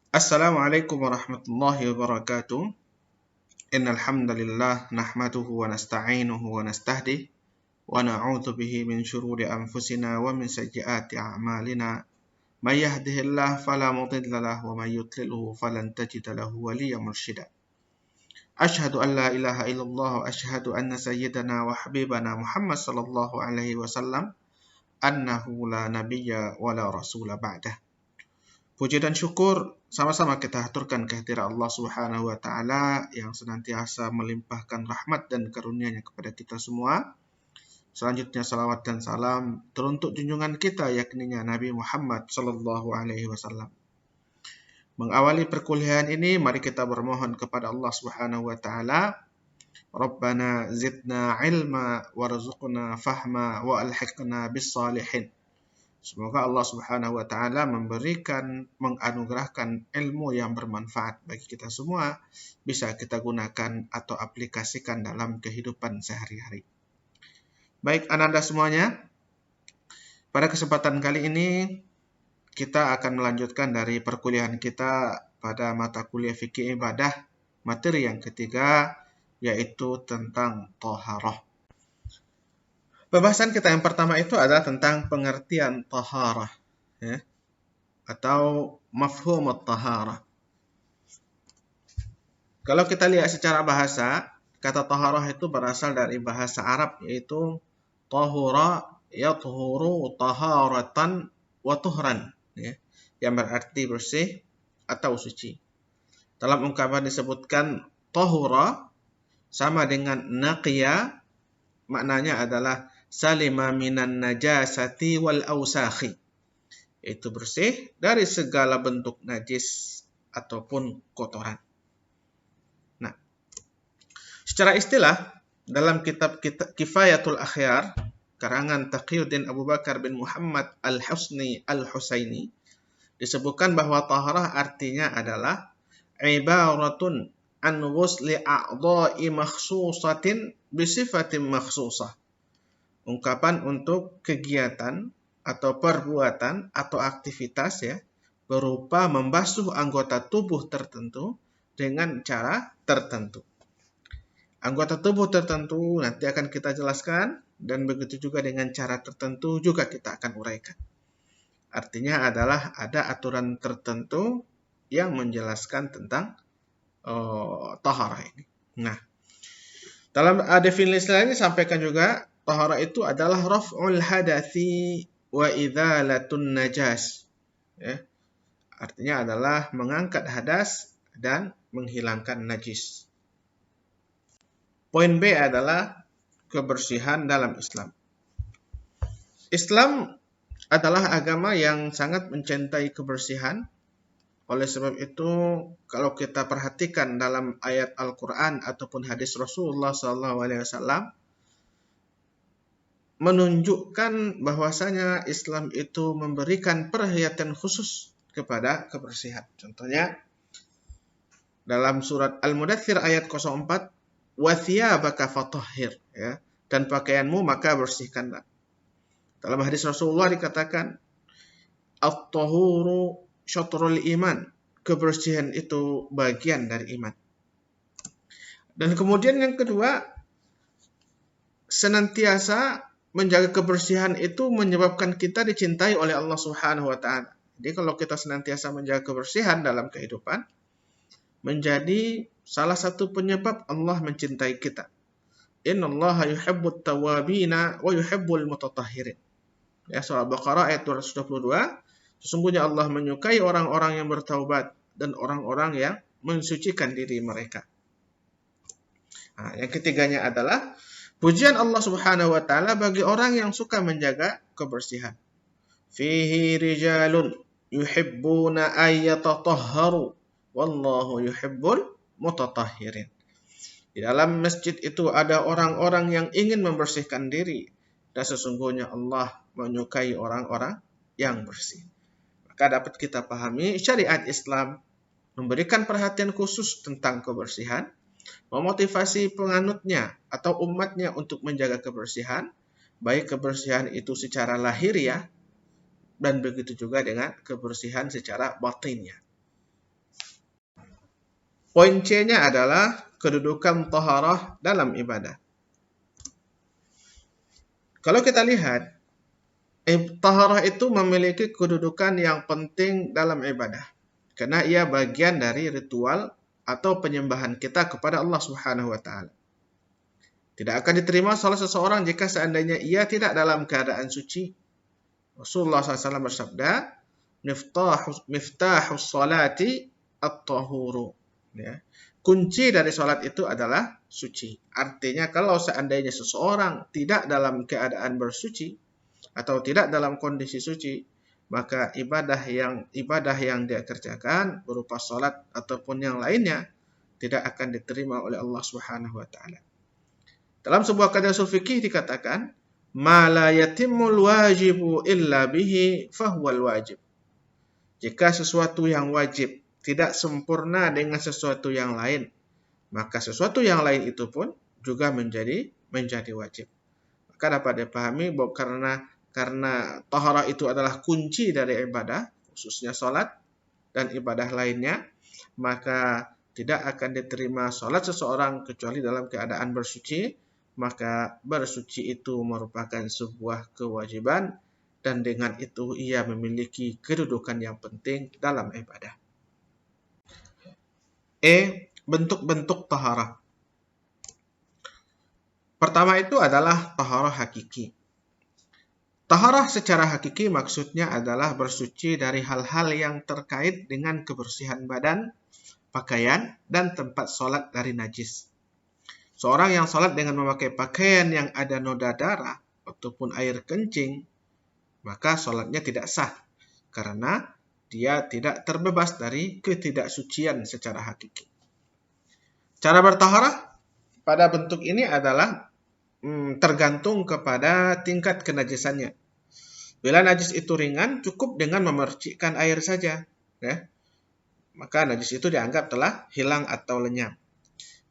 Assalamualaikum warahmatullahi wabarakatuh. Innal hamdalillah nahmaduhu wa nasta'inuhu wa nastahdih wa na'udzu bihi min syururi anfusina wa min sayyiati a'malina. May yahdihillahu fala mudilla lahu wa may yudlilhu falan tajida lahu waliyyan mursyida. Asyhadu an la ilaha illallah wa asyhadu anna sayyidana wa habibana Muhammad sallallahu alaihi wasallam annahu la nabiyya wa la rasula ba'dah. Puji dan syukur sama-sama kita haturkan kehadirat Allah Subhanahu wa taala yang senantiasa melimpahkan rahmat dan karunia-Nya kepada kita semua. Selanjutnya salawat dan salam teruntuk junjungan kita yakninya Nabi Muhammad sallallahu alaihi wasallam. Mengawali perkuliahan ini mari kita bermohon kepada Allah Subhanahu wa taala, Rabbana zidna ilma warzuqna fahma wa alhiqna bis salihin. Semoga Allah Subhanahu wa taala menganugerahkan ilmu yang bermanfaat bagi kita semua, bisa kita gunakan atau aplikasikan dalam kehidupan sehari-hari. Baik ananda semuanya, pada kesempatan kali ini kita akan melanjutkan dari perkuliahan kita pada mata kuliah fikih ibadah, materi yang ketiga yaitu tentang thaharah. Pembahasan kita yang pertama itu adalah tentang pengertian taharah, ya, atau mafhum taharah. Kalau kita lihat secara bahasa, kata taharah itu berasal dari bahasa Arab yaitu tahura yathuru taharatan wa tuhran, ya, yang berarti bersih atau suci. Dalam ungkapan disebutkan tahura sama dengan naqiya, maknanya adalah salima minan najasati wal ausakhi, itu bersih dari segala bentuk najis ataupun kotoran. Nah, secara istilah dalam kitab Kifayatul Akhyar karangan Taqiyuddin Abu Bakar bin Muhammad Al-Husni Al-Husaini disebutkan bahwa taharah artinya adalah ibaratun an ghusli a'dha'i makhsusatin bisifatin makhsusah. Ungkapan untuk kegiatan atau perbuatan atau aktivitas, ya, berupa membasuh anggota tubuh tertentu dengan cara tertentu. Anggota tubuh tertentu nanti akan kita jelaskan, dan begitu juga dengan cara tertentu juga kita akan uraikan. Artinya adalah ada aturan tertentu yang menjelaskan tentang taharah ini. Nah, dalam definisi lain disampaikan juga taharah itu adalah raf'ul hadatsi wa idzalatun najas. Ya. Artinya adalah mengangkat hadas dan menghilangkan najis. Poin B adalah kebersihan dalam Islam. Islam adalah agama yang sangat mencintai kebersihan. Oleh sebab itu, kalau kita perhatikan dalam ayat Al-Quran ataupun hadis Rasulullah SAW, menunjukkan bahwasanya Islam itu memberikan perhatian khusus kepada kebersihan. Contohnya, dalam surat Al-Mudaththir ayat 04, wa thiyabaka fatahhir, ya, dan pakaianmu maka bersihkanlah. Dalam hadis Rasulullah dikatakan, at-tahuru syatrul iman, kebersihan itu bagian dari iman. Dan kemudian yang kedua, senantiasa menjaga kebersihan itu menyebabkan kita dicintai oleh Allah Subhanahu wa taala. Jadi kalau kita senantiasa menjaga kebersihan dalam kehidupan, menjadi salah satu penyebab Allah mencintai kita. Innallaha yuhibbut tawwabina wa yuhibbul mutatahhirin. Ya, surah Al-Baqarah ayat 222. Sesungguhnya Allah menyukai orang-orang yang bertaubat dan orang-orang yang mensucikan diri mereka. Nah, yang ketiganya adalah pujian Allah Subhanahu wa taala bagi orang yang suka menjaga kebersihan. Fihi rijalun yuhibbuna ayyatatahharu wallahu yuhibbul mutatahhirin. Di dalam masjid itu ada orang-orang yang ingin membersihkan diri, dan sesungguhnya Allah menyukai orang-orang yang bersih. Maka dapat kita pahami syariat Islam memberikan perhatian khusus tentang kebersihan, memotivasi penganutnya atau umatnya untuk menjaga kebersihan, baik kebersihan itu secara lahiriah dan begitu juga dengan kebersihan secara batinnya. Poin C-nya adalah kedudukan taharah dalam ibadah. Kalau kita lihat, taharah itu memiliki kedudukan yang penting dalam ibadah. Karena ia bagian dari ritual atau penyembahan kita kepada Allah Subhanahu wa taala. Tidak akan diterima salat seseorang jika seandainya ia tidak dalam keadaan suci. Rasulullah SAW bersabda, miftahus salati at-tahuru. Ya. Kunci dari salat itu adalah suci. Artinya kalau seandainya seseorang tidak dalam keadaan bersuci atau tidak dalam kondisi suci, maka ibadah yang dia kerjakan berupa salat ataupun yang lainnya tidak akan diterima oleh Allah Subhanahu wa taala. Dalam sebuah kajian ushul fikih dikatakan, ma la yatimmul wajibu illa bihi fahuwal wajib. Jika sesuatu yang wajib tidak sempurna dengan sesuatu yang lain, maka sesuatu yang lain itu pun juga menjadi wajib. Maka dapat dipahami bahwa karena taharah itu adalah kunci dari ibadah, khususnya salat dan ibadah lainnya, maka tidak akan diterima salat seseorang kecuali dalam keadaan bersuci. Maka bersuci itu merupakan sebuah kewajiban dan dengan itu ia memiliki kedudukan yang penting dalam ibadah. Bentuk-bentuk taharah. Pertama itu adalah taharah hakiki. Taharah secara hakiki maksudnya adalah bersuci dari hal-hal yang terkait dengan kebersihan badan, pakaian, dan tempat sholat dari najis. Seorang yang sholat dengan memakai pakaian yang ada noda darah ataupun air kencing, maka sholatnya tidak sah karena dia tidak terbebas dari ketidaksucian secara hakiki. Cara bertaharah pada bentuk ini adalah tergantung kepada tingkat kenajisannya. Bila najis itu ringan, cukup dengan memercikkan air saja, ya. Maka najis itu dianggap telah hilang atau lenyap.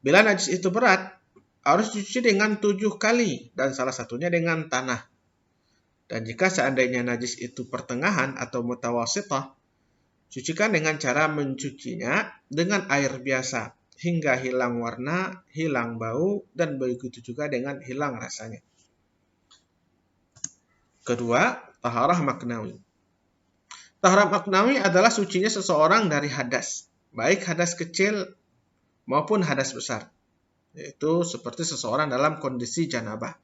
Bila najis itu berat, harus dicuci dengan 7 kali dan salah satunya dengan tanah. Dan jika seandainya najis itu pertengahan atau mutawasithah, cucikan dengan cara mencucinya dengan air biasa hingga hilang warna, hilang bau, dan begitu juga dengan hilang rasanya. Kedua, taharah maknawi. Taharah maknawi adalah sucinya seseorang dari hadas, baik hadas kecil maupun hadas besar. Yaitu seperti seseorang dalam kondisi janabah.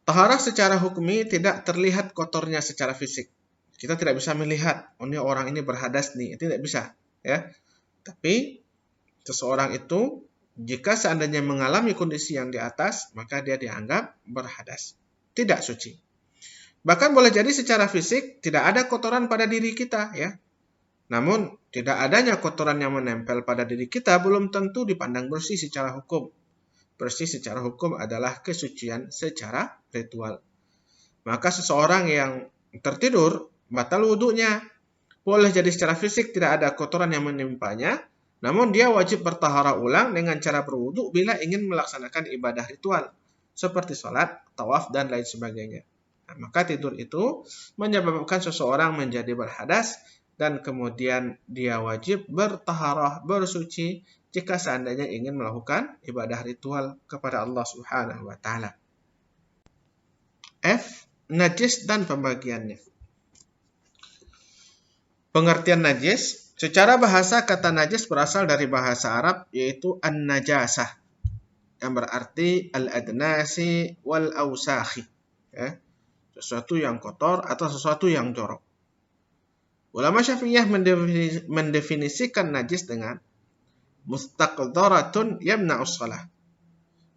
Taharah secara hukmi tidak terlihat kotornya secara fisik. Kita tidak bisa melihat, oh ini orang ini berhadas nih, itu tidak bisa, ya. Tapi seseorang itu jika seandainya mengalami kondisi yang di atas, maka dia dianggap berhadas, tidak suci. Bahkan boleh jadi secara fisik tidak ada kotoran pada diri kita, ya. Namun, tidak adanya kotoran yang menempel pada diri kita belum tentu dipandang bersih secara hukum. Bersih secara hukum adalah kesucian secara ritual. Maka seseorang yang tertidur, batal wudhunya. Boleh jadi secara fisik tidak ada kotoran yang menimpanya, namun dia wajib bertaharah ulang dengan cara berwudhu bila ingin melaksanakan ibadah ritual, seperti sholat, tawaf, dan lain sebagainya. Nah, maka tidur itu menyebabkan seseorang menjadi berhadas, dan kemudian dia wajib bertaharah, bersuci jika seandainya ingin melakukan ibadah ritual kepada Allah Subhanahu wa taala. F. Najis dan pembagiannya. Pengertian najis. Secara bahasa kata najis berasal dari bahasa Arab yaitu an-najasah yang berarti al-adnasi wal awsakhi, ya. Sesuatu yang kotor atau sesuatu yang jorok. Ulama Syafi'iyah mendefinisikan najis dengan mustaqdharatun yamna'us shalah,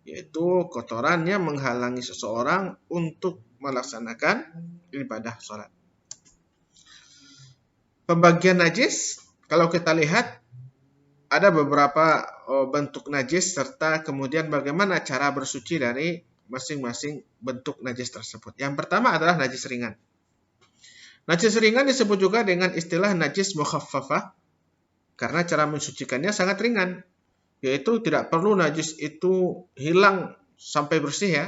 yaitu kotoran yang menghalangi seseorang untuk melaksanakan ibadah salat. Pembagian najis, kalau kita lihat ada beberapa bentuk najis serta kemudian bagaimana cara bersuci dari masing-masing bentuk najis tersebut. Yang pertama adalah najis ringan. Najis ringan disebut juga dengan istilah najis mukhaffafah karena cara mensucikannya sangat ringan, yaitu tidak perlu najis itu hilang sampai bersih, ya.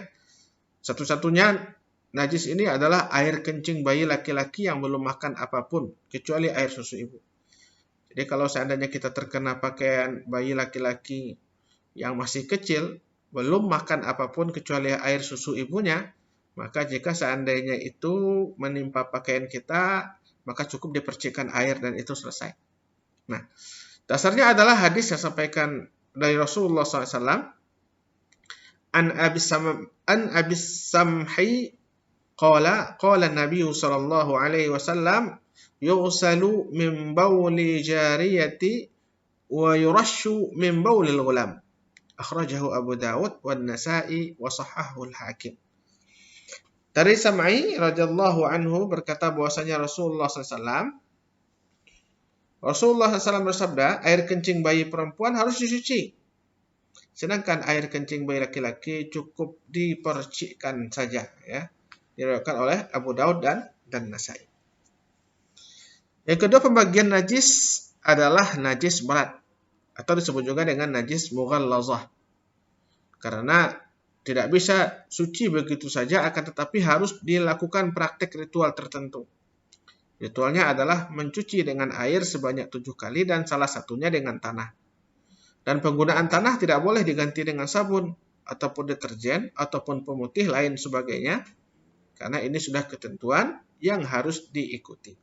Satu-satunya najis ini adalah air kencing bayi laki-laki yang belum makan apapun kecuali air susu ibu. Jadi kalau seandainya kita terkena pakaian bayi laki-laki yang masih kecil, belum makan apapun kecuali air susu ibunya, maka jika seandainya itu menimpa pakaian kita, maka cukup dipercikkan air dan itu selesai. Nah, dasarnya adalah hadis yang sampaikan dari Rasulullah SAW, an Abi Samhi qala Nabi sallallahu alaihi wasallam yughsalu min bawli jariyati wa yurashu min bawlil ghulam. Akhrajahu Abu Dawud wan Nasa'i wa sahhahu al-Hakim. Dari Sam'i radhiyallahu anhu berkata bahwasanya Rasulullah SAW bersabda, air kencing bayi perempuan harus dicuci. Sedangkan air kencing bayi laki-laki cukup dipercikkan saja, ya. Diriwayatkan oleh Abu Daud dan Nasa'i. Yang kedua, pembagian najis adalah najis berat atau disebut juga dengan najis mughallazah. Karena tidak bisa suci begitu saja, akan tetapi harus dilakukan praktek ritual tertentu. Ritualnya adalah mencuci dengan air sebanyak 7 kali dan salah satunya dengan tanah. Dan penggunaan tanah tidak boleh diganti dengan sabun ataupun deterjen ataupun pemutih lain sebagainya, karena ini sudah ketentuan yang harus diikuti.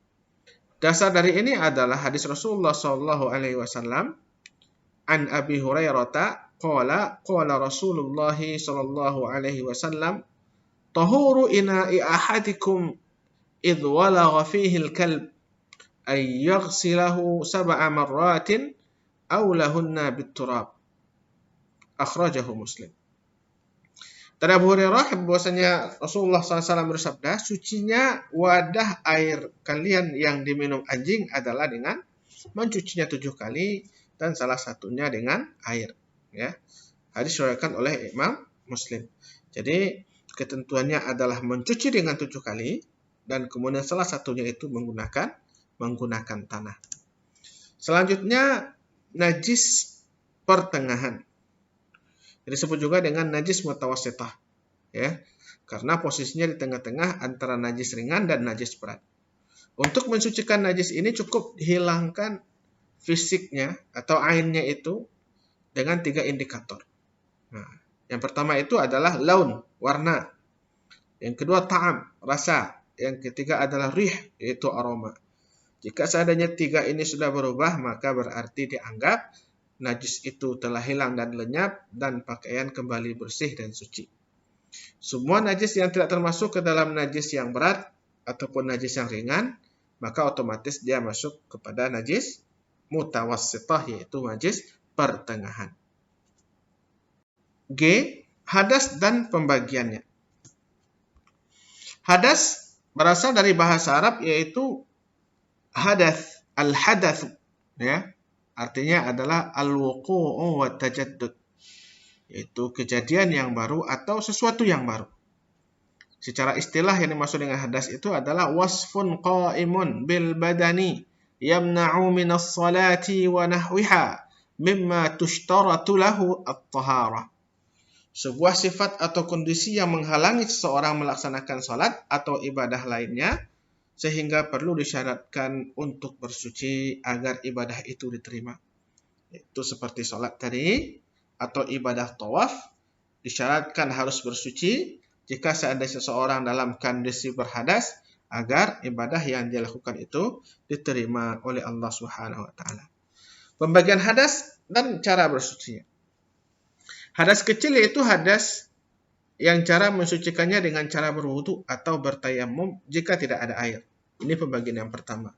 Dasar dari ini adalah hadis Rasulullah SAW an Abi Hurairah qala Rasulullah sallallahu alaihi wasallam tahuru ina'i ahadikum idh walagha fihi al-kalb ay yaghsilahu 7 marratin aw lahunna bit-turab. Akhrajahu Muslim. Dari Abu Hurairah bahwasanya Rasulullah SAW bersabda, sucinya wadah air kalian yang diminum anjing adalah dengan mencucinya 7 kali dan salah satunya dengan air. Ya, hadis diriwayatkan oleh Imam Muslim. Jadi ketentuannya adalah mencuci dengan 7 kali dan kemudian salah satunya itu menggunakan tanah. Selanjutnya najis pertengahan. Disebut juga dengan najis mutawassithah, ya, karena posisinya di tengah-tengah antara najis ringan dan najis berat. Untuk mensucikan najis ini cukup hilangkan fisiknya atau ainnya itu dengan 3 indikator. Nah, yang pertama itu adalah laun, warna. Yang kedua ta'am, rasa. Yang ketiga adalah rih, yaitu aroma. Jika seandainya 3 ini sudah berubah, maka berarti dianggap najis itu telah hilang dan lenyap dan pakaian kembali bersih dan suci. Semua najis yang tidak termasuk ke dalam najis yang berat ataupun najis yang ringan, maka otomatis dia masuk kepada najis mutawassithah, yaitu najis pertengahan. G. Hadas dan pembagiannya. Hadas berasal dari bahasa Arab yaitu hadath, al-hadath, ya. Artinya adalah al-wuqu'u wa tajaddud, yaitu kejadian yang baru atau sesuatu yang baru. Secara istilah yang dimaksud dengan hadas itu adalah wasfun qa'imun bil badani yamna'u minas salati wa nahwiha mimma tushtaratu lahu at-taharah. Sebuah sifat atau kondisi yang menghalangi seseorang melaksanakan salat atau ibadah lainnya sehingga perlu disyaratkan untuk bersuci agar ibadah itu diterima. Itu seperti sholat tadi atau ibadah tawaf, disyaratkan harus bersuci jika seandainya seseorang dalam kondisi berhadas agar ibadah yang dia lakukan itu diterima oleh Allah Subhanahu wa taala. Pembagian hadas dan cara bersucinya. Hadas kecil yaitu hadas yang cara mensucikannya dengan cara berwudu atau bertayamum jika tidak ada air. Ini pembagian yang pertama,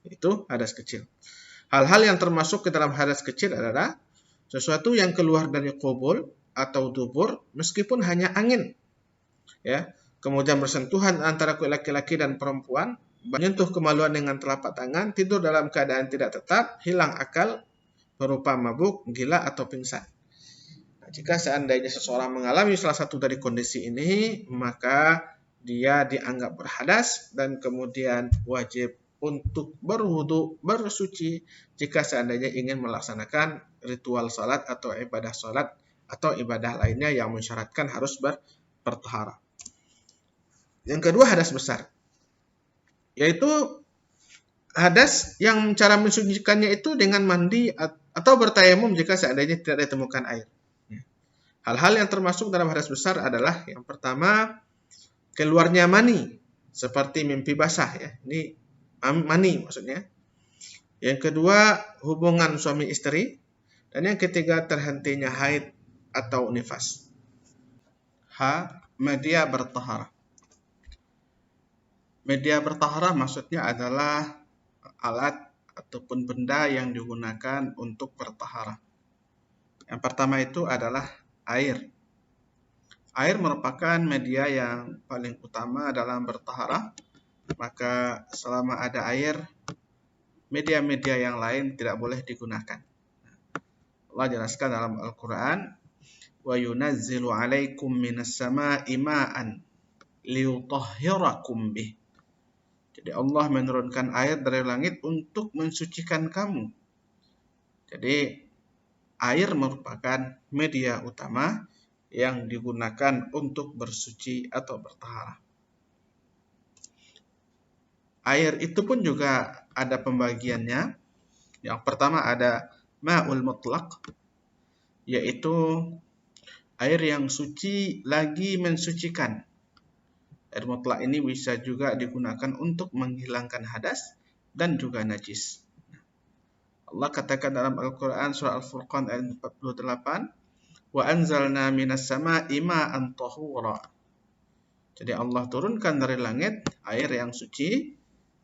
yaitu hadas kecil. Hal-hal yang termasuk ke dalam hadas kecil adalah sesuatu yang keluar dari qubul atau dubur meskipun hanya angin, ya. Kemudian bersentuhan antara laki-laki dan perempuan, menyentuh kemaluan dengan telapak tangan, tidur dalam keadaan tidak tetap, hilang akal berupa mabuk, gila atau pingsan. Jika seandainya seseorang mengalami salah satu dari kondisi ini, maka dia dianggap berhadas dan kemudian wajib untuk berwudu, bersuci jika seandainya ingin melaksanakan ritual salat atau ibadah salat atau ibadah lainnya yang mensyaratkan harus bertaharah. Yang kedua, hadas besar, yaitu hadas yang cara mensucikannya itu dengan mandi atau bertayamum jika seandainya tidak ditemukan air. Hal-hal yang termasuk dalam hadas besar adalah yang pertama keluarnya mani seperti mimpi basah ya. Ini mani maksudnya. Yang kedua hubungan suami istri dan yang ketiga terhentinya haid atau nifas. Media bertaharah. Media bertaharah maksudnya adalah alat ataupun benda yang digunakan untuk bertaharah. Yang pertama itu adalah air. Air merupakan media yang paling utama dalam bertaharah, maka selama ada air, media-media yang lain tidak boleh digunakan. Allah jelaskan dalam Al-Quran, وَيُنَزِّلُ عَلَيْكُم مِّنَ السَّمَاءِ مَاءً لِيُطَهِّرَكُم بِهِ. Jadi Allah menurunkan air dari langit untuk mensucikan kamu. Jadi air merupakan media utama yang digunakan untuk bersuci atau bertaharah. Air itu pun juga ada pembagiannya. Yang pertama ada ma'ul mutlaq, yaitu air yang suci lagi mensucikan. Air mutlak ini bisa juga digunakan untuk menghilangkan hadas dan juga najis. Allah katakan dalam Al-Quran surah Al-Furqan ayat 48, wa anzalna minas sama'i ma'an tahura. Jadi Allah turunkan dari langit air yang suci,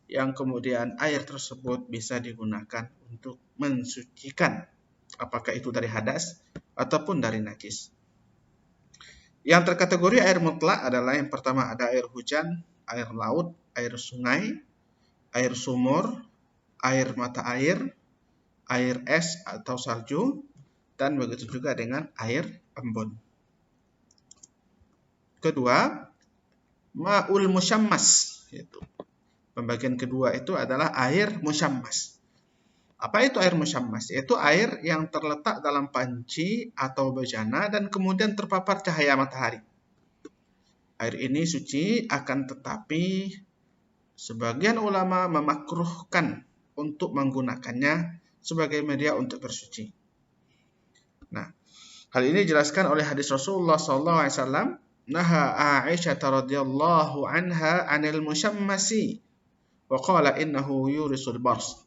yang kemudian air tersebut bisa digunakan untuk mensucikan, apakah itu dari hadas ataupun dari najis. Yang terkategori air mutlak adalah yang pertama ada air hujan, air laut, air sungai, air sumur, air mata air es atau salju, dan begitu juga dengan air embun. Kedua, ma'ul musyammas. Pembagian kedua itu adalah air musyammas. Apa itu air musyammas? Yaitu air yang terletak dalam panci atau bejana dan kemudian terpapar cahaya matahari. Air ini suci, akan tetapi sebagian ulama memakruhkan untuk menggunakannya sebagai media untuk bersuci. Nah, hal ini dijelaskan oleh hadis Rasulullah SAW. Naha Aisyah radhiyallahu anha 'anil musyammasi wa qala innahu yurisul bars.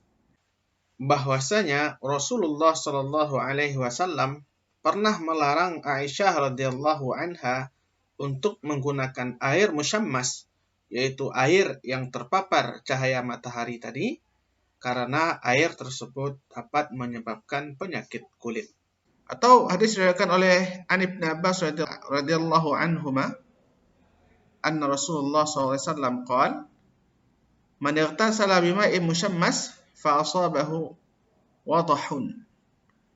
Bahwasanya Rasulullah Shallallahu Alaihi Wasallam pernah melarang Aisyah radhiyallahu anha untuk menggunakan air musyammas, yaitu air yang terpapar cahaya matahari tadi, karena air tersebut dapat menyebabkan penyakit kulit. Atau hadis diriwayatkan oleh An Ibn Abbas radhiyallahu anhuma, anna Rasulullah SAW qala, man ightasala bima'in musyammas fa asabahu wadahun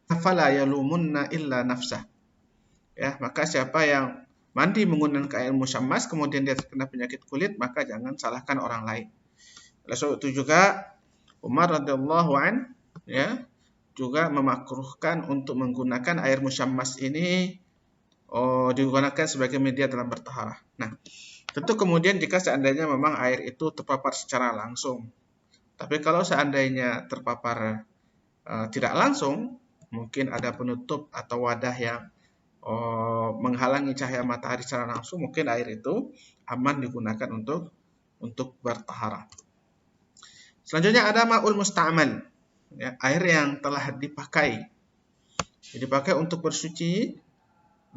fala yalumunna illa nafsah. Ya, maka siapa yang mandi menggunakan air musyammas kemudian dia terkena penyakit kulit, maka jangan salahkan orang lain. Oleh sebab itu juga Umar radhiyallahu an juga memakruhkan untuk menggunakan air musyammas ini digunakan sebagai media dalam bertaharah. Nah, tentu kemudian jika seandainya memang air itu terpapar secara langsung. Tapi kalau seandainya terpapar tidak langsung, mungkin ada penutup atau wadah yang menghalangi cahaya matahari secara langsung, mungkin air itu aman digunakan untuk bertaharah. Selanjutnya ada ma'ul musta'mal, ya, air yang telah dipakai. Dipakai untuk bersuci,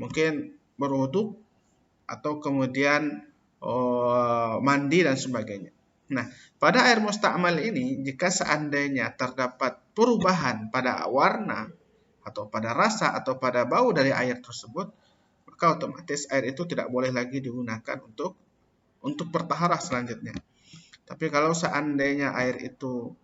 mungkin berwudu atau kemudian mandi dan sebagainya. Nah, pada air musta'mal ini, jika seandainya terdapat perubahan pada warna atau pada rasa atau pada bau dari air tersebut, maka otomatis air itu tidak boleh lagi digunakan untuk bertaharah selanjutnya. Tapi kalau seandainya air itu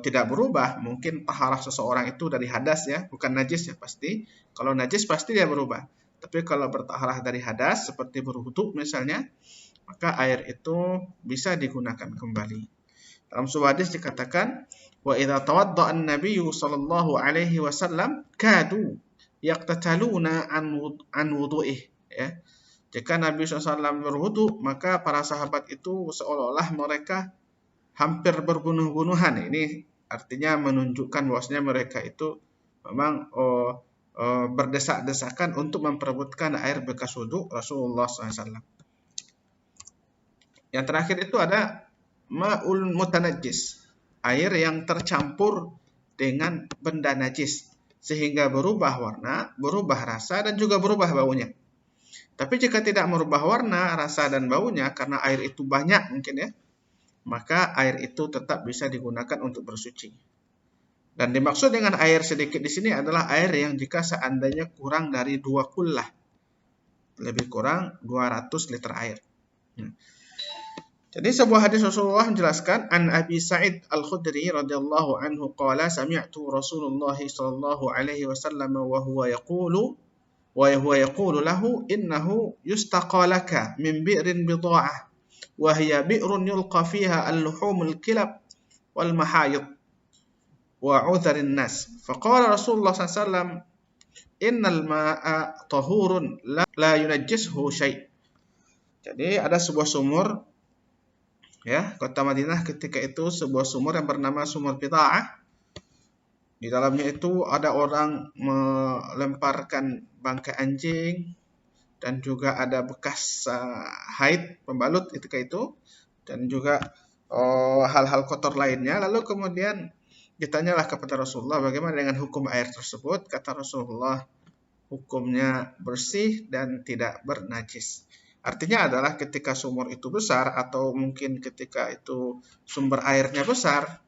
tidak berubah, mungkin taharah seseorang itu dari hadas ya, bukan najis ya pasti. Kalau najis pasti dia berubah. Tapi kalau bertaharah dari hadas seperti berwudu misalnya, maka air itu bisa digunakan kembali. Dalam sebuah hadis dikatakan, wa idza tawadda'a an-nabiyyu sallallahu alaihi wasallam kadu yaqtataluna an wudu'ih, ya. Jika Nabi SAW berwudu, maka para sahabat itu seolah-olah mereka hampir berbunuh-bunuhan. Ini artinya menunjukkan bahwasanya mereka itu memang berdesak-desakan untuk memperebutkan air bekas wudhu Rasulullah SAW. Yang terakhir itu ada ma'ul mutanajjis, air yang tercampur dengan benda najis sehingga berubah warna, berubah rasa, dan juga berubah baunya. Tapi jika tidak merubah warna, rasa, dan baunya karena air itu banyak mungkin ya, maka air itu tetap bisa digunakan untuk bersuci. Dan dimaksud dengan air sedikit di sini adalah air yang jika seandainya kurang dari 2 kullah, lebih kurang 200 liter air. Jadi sebuah hadis Rasulullah menjelaskan, an Abi Sa'id Al-Khudri radhiyallahu anhu qala sami'tu Rasulullah sallallahu alaihi wasallam wa huwa yaqulu lahu innahu yustaqa laka min bi'rin bida'ah wa hiya bi'run yulqa fiha al-luhumul kilab wal mahayid wa 'udharin nas. Faqala Rasulullah sallallahu alaihi wasallam innal ma'a tahurun la yunajjisuhu syai'. Jadi ada sebuah sumur ya, kota Madinah ketika itu, sebuah sumur yang bernama Sumur Bida'ah. Di dalamnya itu ada orang melemparkan bangkai anjing dan juga ada bekas haid pembalut ketika itu dan juga hal-hal kotor lainnya. Lalu kemudian ditanyalah kepada Rasulullah bagaimana dengan hukum air tersebut. Kata Rasulullah, hukumnya bersih dan tidak bernajis. Artinya adalah ketika sumur itu besar atau mungkin ketika itu sumber airnya besar,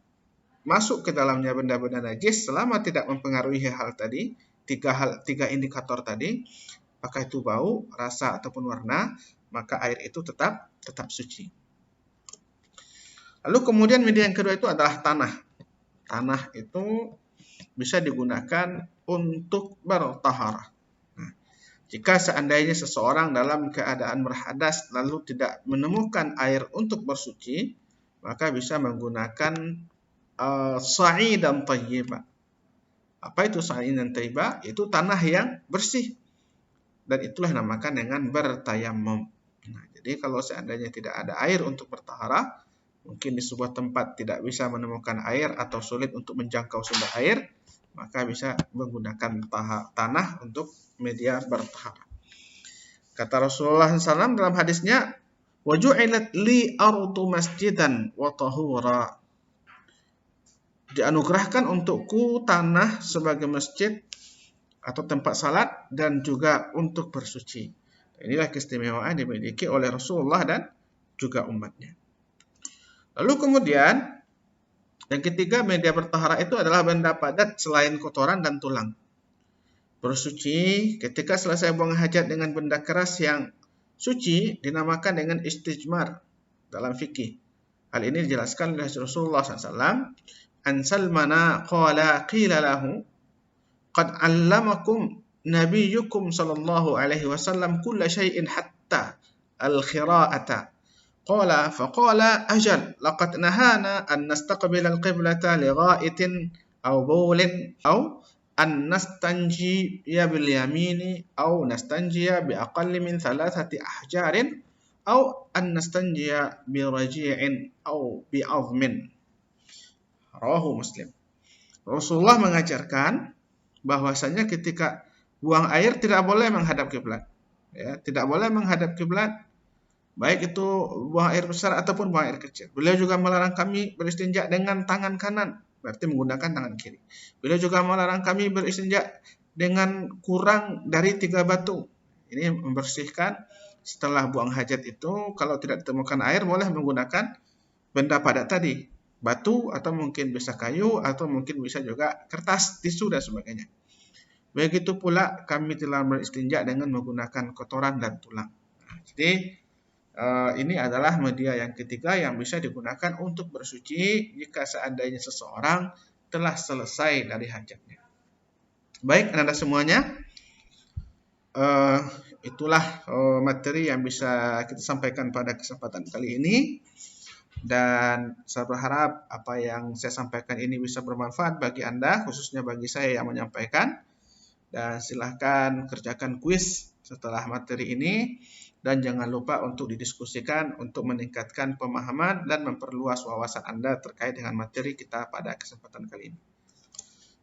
masuk ke dalamnya benda-benda najis selama tidak mempengaruhi hal tadi, tiga indikator tadi, apakah itu bau, rasa ataupun warna, maka air itu tetap suci. Lalu kemudian media yang kedua itu adalah tanah. Tanah itu bisa digunakan untuk bertaharah. Jika seandainya seseorang dalam keadaan berhadas lalu tidak menemukan air untuk bersuci, maka bisa menggunakan sa'idan thayyiba. Apa itu sa'idan thayyiba? Itu tanah yang bersih. Dan itulah dinamakan dengan bertayammum. Nah, jadi kalau seandainya tidak ada air untuk bertaharah, mungkin di sebuah tempat tidak bisa menemukan air atau sulit untuk menjangkau sumber air, maka bisa menggunakan tanah untuk media bertaharah. Kata Rasulullah SAW dalam hadisnya, وَجُعِلَتْ لِي أَرْضُ مَسْجِدًا وَطَهُورًا. Dianugerahkan untukku tanah sebagai masjid atau tempat salat dan juga untuk bersuci. Inilah keistimewaan yang dimiliki oleh Rasulullah dan juga umatnya. Lalu kemudian yang ketiga, media bertaharah itu adalah benda padat selain kotoran dan tulang. Bersuci ketika selesai buang hajat dengan benda keras yang suci dinamakan dengan istijmar dalam fikih. Hal ini dijelaskan oleh Rasulullah SAW. An Salmana qala qila lahu qad 'allamakum nabiyyukum sallallahu alaihi wasallam kulla syai'in hatta al-khira'ata. Qala faqala ajal laqad nahana an nastaqbila al-qiblata li gha'itin aw bawlin aw an nastanjiya bil yamini aw nastanjiya bi aqalli min 3 ahjarin aw an nastanjiya bi raji'in aw bi 'azmin. Rawahu Muslim. Rasulullah mengajarkan bahwasanya ketika buang air tidak boleh menghadap kiblat. Ya, tidak boleh menghadap kiblat, baik itu buang air besar ataupun buang air kecil. Beliau juga melarang kami beristinja dengan tangan kanan, berarti menggunakan tangan kiri. Beliau juga melarang kami beristinja dengan kurang dari 3 batu. Ini membersihkan setelah buang hajat itu, kalau tidak ditemukan air boleh menggunakan benda padat tadi, batu atau mungkin bisa kayu atau mungkin bisa juga kertas, tisu dan sebagainya. Begitu pula kami telah beristinja dengan menggunakan kotoran dan tulang. Nah, jadi ini adalah media yang ketiga yang bisa digunakan untuk bersuci jika seandainya seseorang telah selesai dari hajatnya. Baik, Anda semuanya, itulah materi yang bisa kita sampaikan pada kesempatan kali ini. Dan saya berharap apa yang saya sampaikan ini bisa bermanfaat bagi Anda, khususnya bagi saya yang menyampaikan. Dan silahkan kerjakan kuis setelah materi ini. dan jangan lupa untuk didiskusikan untuk meningkatkan pemahaman dan memperluas wawasan Anda terkait dengan materi kita pada kesempatan kali ini.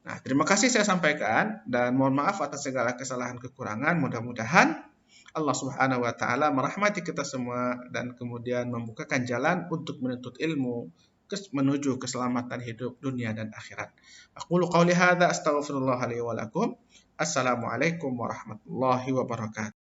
Nah, terima kasih saya sampaikan dan mohon maaf atas segala kesalahan kekurangan. Mudah-mudahan Allah Subhanahu wa taala merahmati kita semua dan kemudian membukakan jalan untuk menuntut ilmu menuju keselamatan hidup dunia dan akhirat. Aqulu qauli hadza astaghfirullah li wa lakum. Assalamualaikum warahmatullahi wabarakatuh.